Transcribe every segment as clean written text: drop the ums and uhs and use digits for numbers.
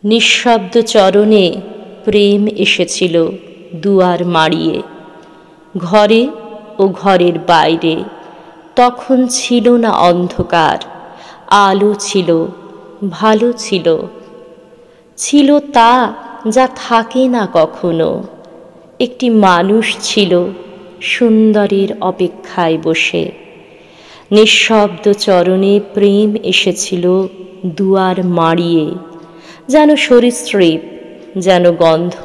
নিঃশব্দ চরণে প্রেম এসেছিল দুয়ার মাড়িয়ে, ঘরে ও ঘরের বাইরে। তখন ছিল না অন্ধকার, আলো ছিল, ভালো ছিল, ছিল তা যা থাকে না কখনো। একটি মানুষ ছিল সুন্দরের অপেক্ষায় বসে। নিঃশব্দ চরণে প্রেম এসেছিল দুয়ার মাড়িয়ে, যেন সরীসৃপ, যেন গন্ধ,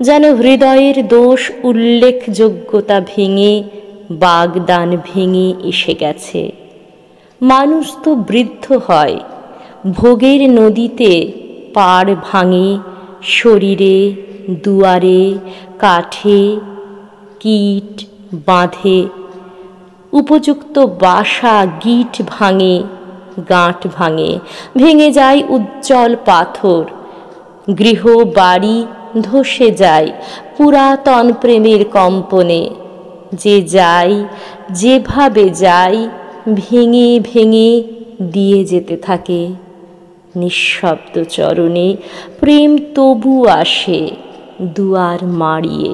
যেন হৃদয়ের দোষ উল্লেখযোগ্যতা ভেঙে, বাগদান ভেঙে এসে গেছে। মানুষ তো বৃদ্ধ হয়, ভোগের নদীতে পাড় ভাঙে, শরীরে, দুয়ারে, কাঠে কীট বাঁধে, উপযুক্ত বাসা গিট ভাঙে, গাঁট ভাঙে, ভেঙে যায় উজ্জ্বল পাথর, গৃহ বাড়ি ধসে যায় পুরাতন প্রেমের কম্পনে। যে যায়, যেভাবে যায়, ভেঙে ভেঙে দিয়ে যেতে থাকে। নিঃশব্দ চরণে প্রেম তবু আসে দুয়ার মাড়িয়ে।